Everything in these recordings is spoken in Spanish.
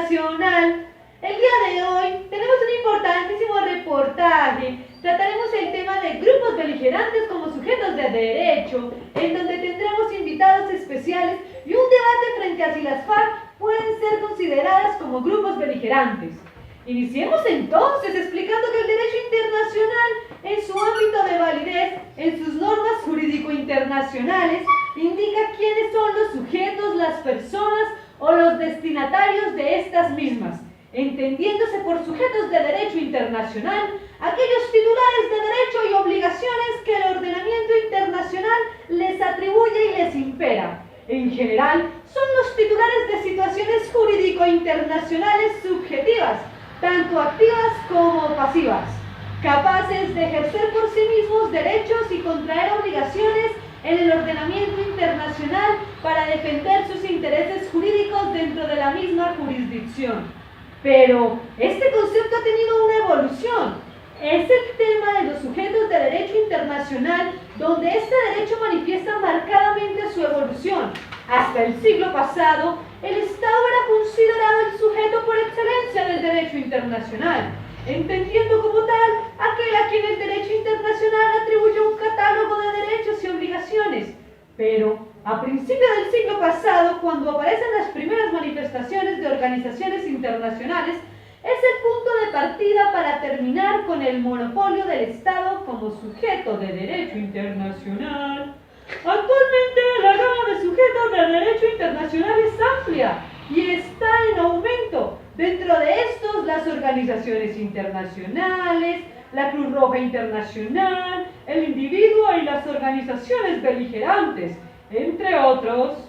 internacional. El día de hoy tenemos un importantísimo reportaje. Trataremos el tema de grupos beligerantes como sujetos de derecho, en donde tendremos invitados especiales y un debate frente a si las FARC pueden ser consideradas como grupos beligerantes. Iniciemos entonces explicando que el derecho internacional, en su ámbito de validez, en sus normas jurídico-internacionales, indica quiénes son los sujetos, las personas o los destinatarios de estas mismas, entendiéndose por sujetos de derecho internacional aquellos titulares de derecho y obligaciones que el ordenamiento internacional les atribuye y les impera. En general, son los titulares de situaciones jurídico-internacionales subjetivas, tanto activas como pasivas, capaces de ejercer por sí mismos derechos y contraer obligaciones en el ordenamiento internacional para defender sus intereses jurídicos dentro de la misma jurisdicción. Pero este concepto ha tenido una evolución. Es el tema de los sujetos de derecho internacional donde este derecho manifiesta marcadamente su evolución. Hasta el siglo pasado, el Estado era considerado el sujeto por excelencia del derecho internacional, entendiendo como tal aquel a quien el derecho internacional atribuye un catálogo de derechos y obligaciones. Pero a principios del siglo pasado, cuando aparecen las primeras manifestaciones de organizaciones internacionales, es el punto de partida para terminar con el monopolio del Estado como sujeto de derecho internacional. Actualmente la gama de sujetos de derecho internacional es amplia y está en aumento. Dentro de estos, las organizaciones internacionales, la Cruz Roja Internacional, el individuo y las organizaciones beligerantes, entre otros.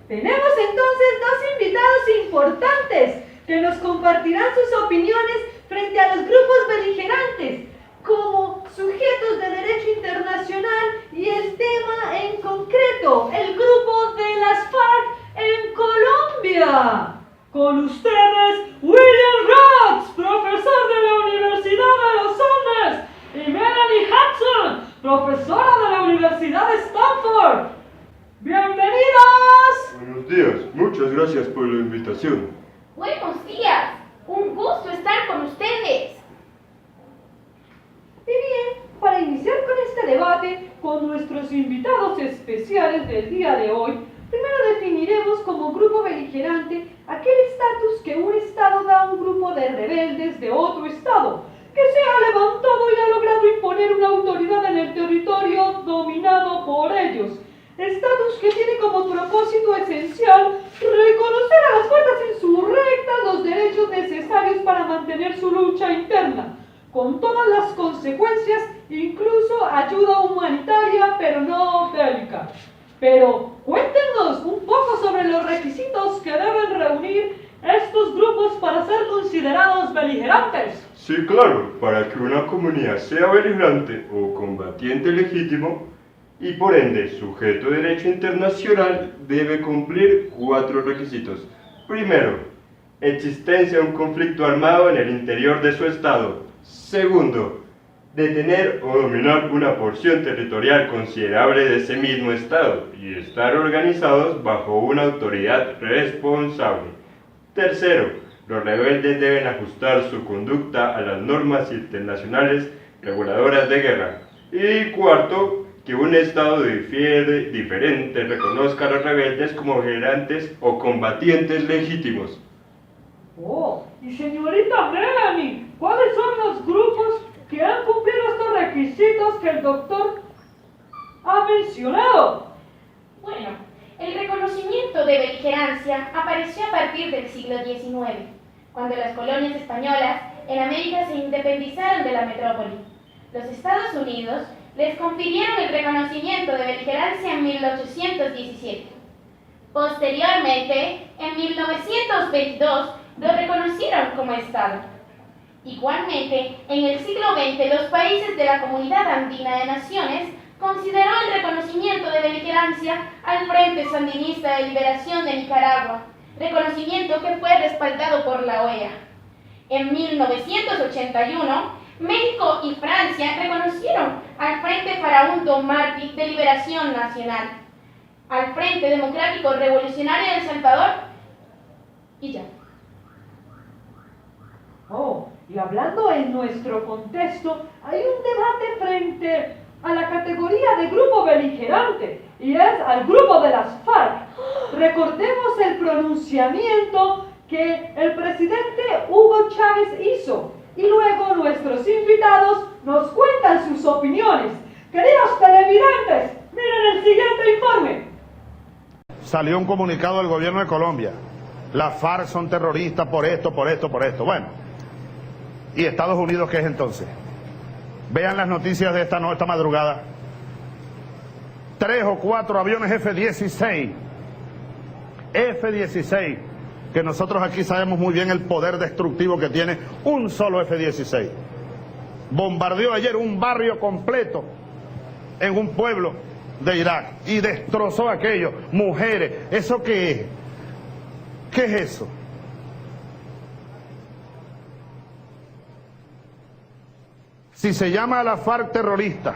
Tenemos entonces dos invitados importantes que nos compartirán sus opiniones frente a los grupos beligerantes como sujetos de derecho internacional y el tema en concreto, el grupo de las FARC en Colombia. Con ustedes, William Rox, profesor de la Universidad de los Andes, y Melanie Hudson, profesora de la Universidad de Stanford. ¡Bienvenidos! Buenos días, muchas gracias por la invitación. Buenos días, un gusto estar con ustedes. Y bien, para iniciar con este debate, con nuestros invitados especiales del día de hoy, primero definiremos como grupo beligerante aquel estatus que un Estado da a un grupo de rebeldes de otro Estado, que se ha levantado y ha logrado imponer una autoridad en el territorio dominado por ellos. Estatus que tiene como propósito esencial reconocer a las fuerzas insurrectas los derechos necesarios para mantener su lucha interna, con todas las consecuencias, incluso ayuda humanitaria, pero no bélica. Pero cuéntenos un poco sobre los requisitos que deben reunir estos grupos para ser considerados beligerantes. Sí, claro, para que una comunidad sea beligerante o combatiente legítimo, y por ende sujeto de derecho internacional, debe cumplir 4 requisitos. Primero, existencia de un conflicto armado en el interior de su estado. Segundo, detener o dominar una porción territorial considerable de ese mismo estado y estar organizados bajo una autoridad responsable. Tercero, los rebeldes deben ajustar su conducta a las normas internacionales reguladoras de guerra. Y cuarto, que un Estado diferente reconozca a los rebeldes como beligerantes o combatientes legítimos. Oh, y señorita Melanie, ¿cuáles son los grupos que han cumplido estos requisitos que el doctor ha mencionado? Bueno, el reconocimiento de beligerancia apareció a partir del siglo XIX, cuando las colonias españolas en América se independizaron de la metrópoli. Los Estados Unidos les confirieron el reconocimiento de beligerancia en 1817. Posteriormente, en 1922, lo reconocieron como Estado. Igualmente, en el siglo XX, los países de la Comunidad Andina de Naciones consideró el reconocimiento de beligerancia al Frente Sandinista de Liberación de Nicaragua, reconocimiento que fue respaldado por la OEA. En 1981, México y Francia reconocieron al Frente Farabundo Martí de Liberación Nacional, al Frente Democrático Revolucionario de El Salvador Y ya. Oh, y hablando en nuestro contexto, hay un debate frente a la categoría de grupo beligerante, y es al grupo de las FARC. Recordemos el pronunciamiento que el presidente Hugo Chávez hizo, y luego nuestros invitados nos cuentan sus opiniones. Queridos televidentes, miren el siguiente informe. Salió un comunicado del gobierno de Colombia. Las FARC son terroristas por esto, por esto, por esto. Bueno, ¿y Estados Unidos qué es entonces? Vean las noticias de esta madrugada. 3 o 4 aviones F-16. F-16. Que nosotros aquí sabemos muy bien el poder destructivo que tiene un solo F-16. Bombardeó ayer un barrio completo en un pueblo de Irak y destrozó aquello. Mujeres, ¿eso qué es? ¿Qué es eso? Si se llama a la FARC terrorista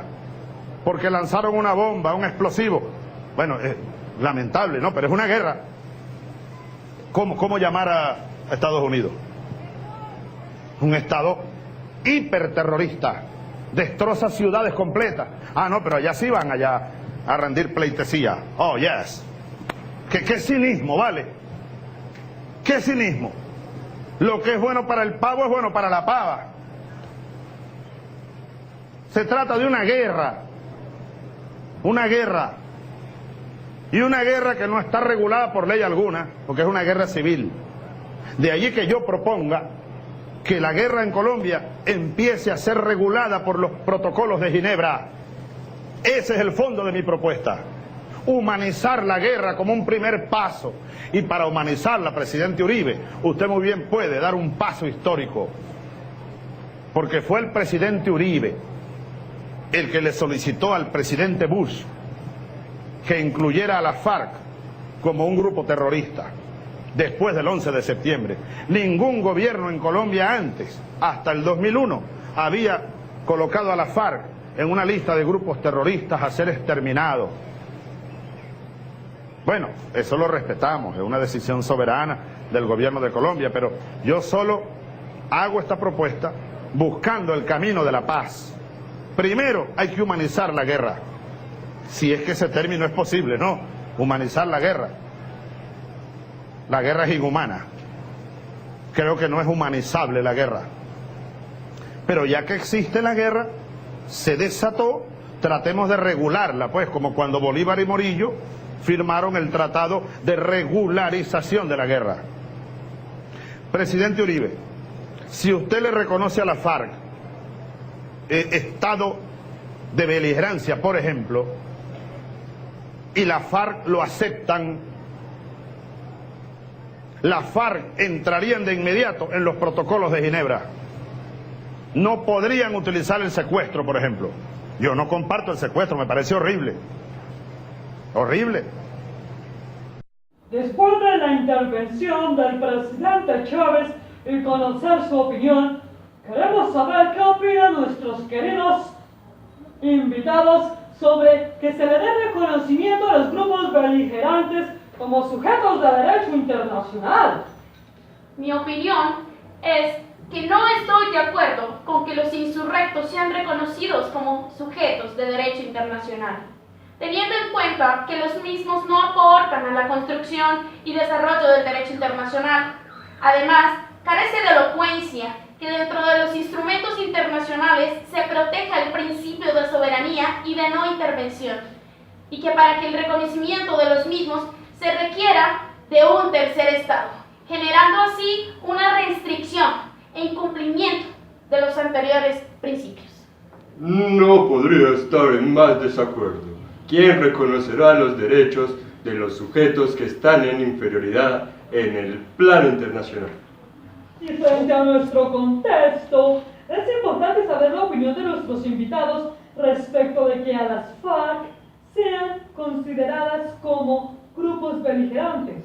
porque lanzaron una bomba, un explosivo, bueno, es lamentable, ¿no? Pero es una guerra. ¿Cómo llamar a Estados Unidos? Un estado hiperterrorista, destroza ciudades completas. Ah, no, pero allá sí van allá a rendir pleitesía. Oh, yes. ¿Qué cinismo, vale? ¿Qué cinismo? Lo que es bueno para el pavo es bueno para la pava. Se trata de una guerra. Una guerra. Y una guerra que no está regulada por ley alguna, porque es una guerra civil. De allí que yo proponga que la guerra en Colombia empiece a ser regulada por los protocolos de Ginebra. Ese es el fondo de mi propuesta. Humanizar la guerra como un primer paso. Y para humanizarla, presidente Uribe, usted muy bien puede dar un paso histórico. Porque fue el presidente Uribe el que le solicitó al presidente Bush que incluyera a la FARC como un grupo terrorista después del 11 de septiembre. Ningún gobierno en Colombia antes, hasta el 2001, había colocado a la FARC en una lista de grupos terroristas a ser exterminados. Bueno, eso lo respetamos, es una decisión soberana del gobierno de Colombia, pero yo solo hago esta propuesta buscando el camino de la paz. Primero hay que humanizar la guerra, si es que ese término es posible, ¿no? Humanizar la guerra. La guerra es inhumana. Creo que no es humanizable la guerra. Pero ya que existe la guerra, se desató, tratemos de regularla, pues, como cuando Bolívar y Morillo firmaron el tratado de regularización de la guerra. Presidente Uribe, si usted le reconoce a la FARC estado de beligerancia, por ejemplo, y la FARC lo aceptan, la FARC entrarían de inmediato en los protocolos de Ginebra. No podrían utilizar el secuestro, por ejemplo. Yo no comparto el secuestro, me parece horrible. Horrible. Después de la intervención del presidente Chávez y conocer su opinión, queremos saber qué opinan nuestros queridos invitados sobre que se le dé reconocimiento a los grupos beligerantes como sujetos de derecho internacional. Mi opinión es que no estoy de acuerdo con que los insurrectos sean reconocidos como sujetos de derecho internacional, teniendo en cuenta que los mismos no aportan a la construcción y desarrollo del derecho internacional. Además, carece de elocuencia que dentro de los instrumentos internacionales se proteja el principio de soberanía y de no intervención, y que para que el reconocimiento de los mismos se requiera de un tercer Estado, generando así una restricción e incumplimiento de los anteriores principios. No podría estar en más desacuerdo. ¿Quién reconocerá los derechos de los sujetos que están en inferioridad en el plano internacional? Y frente a nuestro contexto, es importante saber la opinión de nuestros invitados respecto de que a las FARC sean consideradas como grupos beligerantes.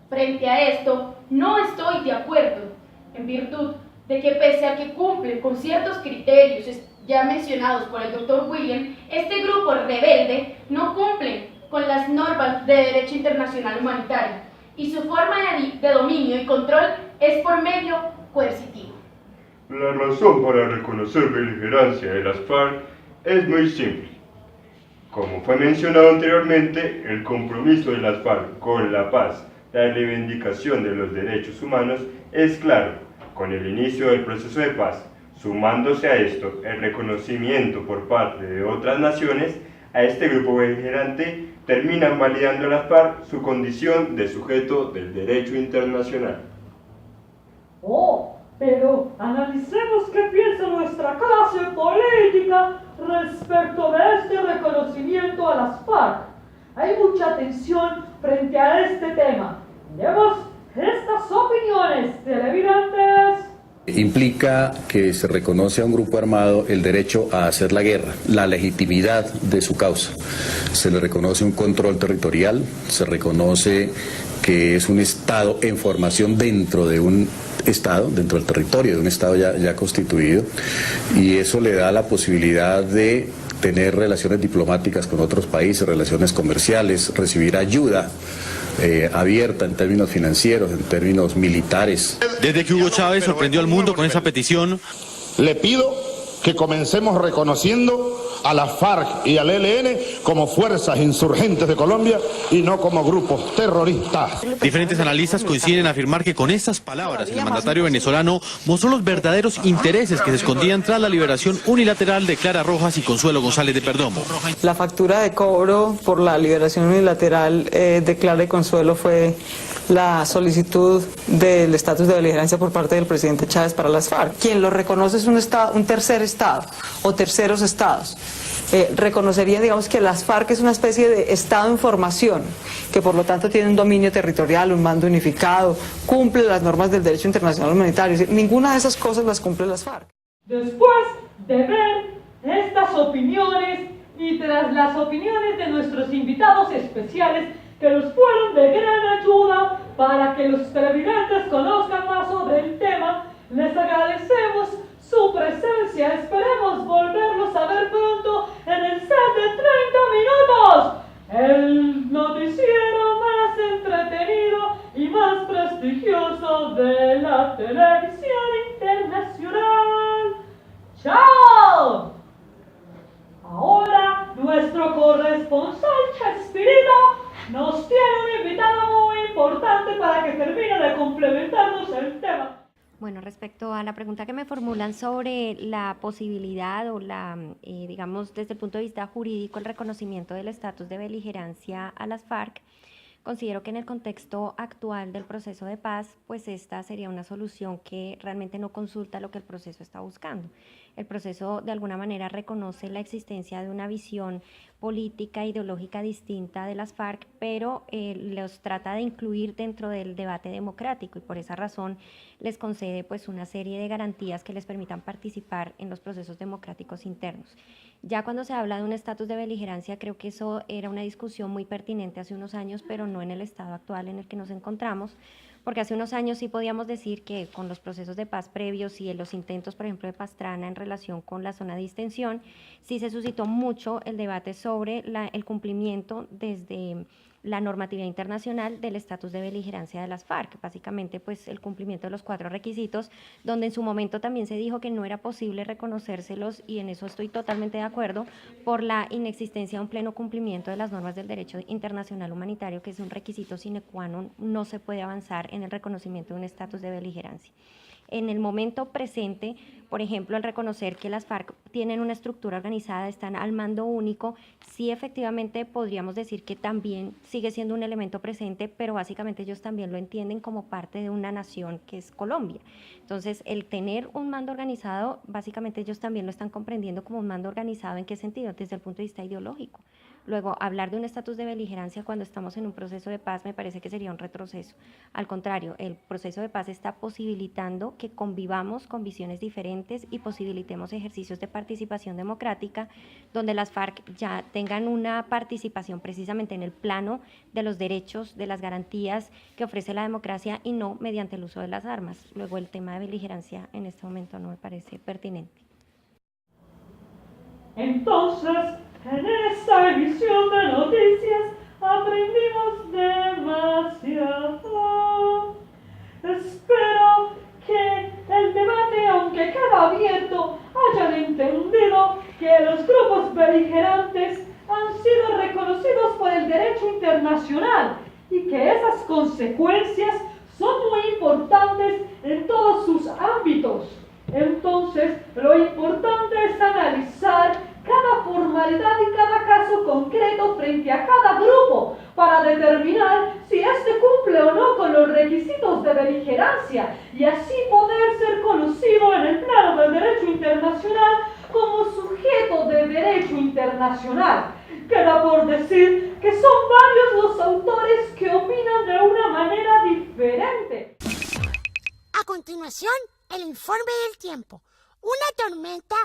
Frente a esto, no estoy de acuerdo, en virtud de que pese a que cumple con ciertos criterios ya mencionados por el Dr. William, este grupo rebelde no cumple con las normas de derecho internacional humanitario, y su forma de dominio y control es por medio coercitivo. La razón para reconocer beligerancia de las FARC es muy simple. Como fue mencionado anteriormente, el compromiso de las FARC con la paz, la reivindicación de los derechos humanos es claro. Con el inicio del proceso de paz, sumándose a esto el reconocimiento por parte de otras naciones, a este grupo beligerante terminan validando las FARC su condición de sujeto del derecho internacional. Oh, pero analicemos qué piensa nuestra clase política respecto de este reconocimiento a las FARC. Hay mucha tensión frente a este tema. Miremos estas opiniones televidentes. Implica que se reconoce a un grupo armado el derecho a hacer la guerra, la legitimidad de su causa. Se le reconoce un control territorial, se reconoce que es un Estado en formación dentro de un Estado, dentro del territorio de un Estado ya constituido, y eso le da la posibilidad de tener relaciones diplomáticas con otros países, relaciones comerciales, recibir ayuda abierta en términos financieros, en términos militares. Desde que Hugo Chávez sorprendió al mundo con esa petición, Le pido que comencemos reconociendo a la FARC y al ELN como fuerzas insurgentes de Colombia y no como grupos terroristas. diferentes analistas coinciden en afirmar que con estas palabras el mandatario venezolano mostró los verdaderos intereses que se escondían tras la liberación unilateral de Clara Rojas y Consuelo González de Perdomo. La factura de cobro por la liberación unilateral de Clara y Consuelo fue la solicitud del estatus de beligerancia por parte del presidente Chávez para las FARC. Quien lo reconoce es un tercer estado o terceros estados. Reconocerían, digamos, que las FARC es una especie de estado en formación, que por lo tanto tiene un dominio territorial, un mando unificado, cumple las normas del derecho internacional humanitario. Ninguna de esas cosas las cumple las FARC. Después de ver estas opiniones y tras las opiniones de nuestros invitados especiales que nos fueron de gran ayuda para que los televidentes conozcan más sobre el tema, les agradecemos su presencia. Esperemos volverlos a ver pronto en el set de 30 minutos, el noticiero más entretenido y más prestigioso de la televisión internacional. ¡Chao! Ahora nuestro corresponsal Chespirito nos tiene un invitado muy importante para que termine de complementarnos el tema. Bueno, respecto a la pregunta que me formulan sobre la posibilidad o digamos, desde el punto de vista jurídico, el reconocimiento del estatus de beligerancia a las FARC, considero que en el contexto actual del proceso de paz, pues esta sería una solución que realmente no consulta lo que el proceso está buscando. El proceso de alguna manera reconoce la existencia de una visión política e ideológica distinta de las FARC, pero los trata de incluir dentro del debate democrático y por esa razón les concede pues una serie de garantías que les permitan participar en los procesos democráticos internos. Ya cuando se habla de un estatus de beligerancia, creo que eso era una discusión muy pertinente hace unos años, pero no en el estado actual en el que nos encontramos, porque hace unos años sí podíamos decir que con los procesos de paz previos y los intentos, por ejemplo, de Pastrana en relación con la zona de distensión, sí se suscitó mucho el debate sobre el cumplimiento desde la normatividad internacional del estatus de beligerancia de las FARC, básicamente pues el cumplimiento de los 4 requisitos, donde en su momento también se dijo que no era posible reconocérselos, y en eso estoy totalmente de acuerdo, por la inexistencia de un pleno cumplimiento de las normas del derecho internacional humanitario, que es un requisito sine qua non, no se puede avanzar en el reconocimiento de un estatus de beligerancia. En el momento presente, por ejemplo, al reconocer que las FARC tienen una estructura organizada, están al mando único, sí efectivamente podríamos decir que también sigue siendo un elemento presente, pero básicamente ellos también lo entienden como parte de una nación que es Colombia. Entonces, el tener un mando organizado, básicamente ellos también lo están comprendiendo como un mando organizado. ¿En qué sentido? Desde el punto de vista ideológico. Luego, hablar de un estatus de beligerancia cuando estamos en un proceso de paz me parece que sería un retroceso. Al contrario, el proceso de paz está posibilitando que convivamos con visiones diferentes y posibilitemos ejercicios de participación democrática donde las FARC ya tengan una participación precisamente en el plano de los derechos, de las garantías que ofrece la democracia y no mediante el uso de las armas. Luego, el tema de beligerancia en este momento no me parece pertinente. Entonces, en esta emisión de noticias aprendimos demasiado. beligerantes han sido reconocidos por el derecho internacional y que esas consecuencias son muy importantes en todos sus ámbitos. Entonces, lo importante es analizar cada formalidad y cada caso concreto frente a cada grupo para determinar si éste cumple o no con los requisitos de beligerancia y así poder ser conocido en el plano del derecho internacional como sujeto de derecho internacional. Queda por decir que son varios los autores que opinan de una manera diferente. A continuación, el informe del tiempo. Una tormenta...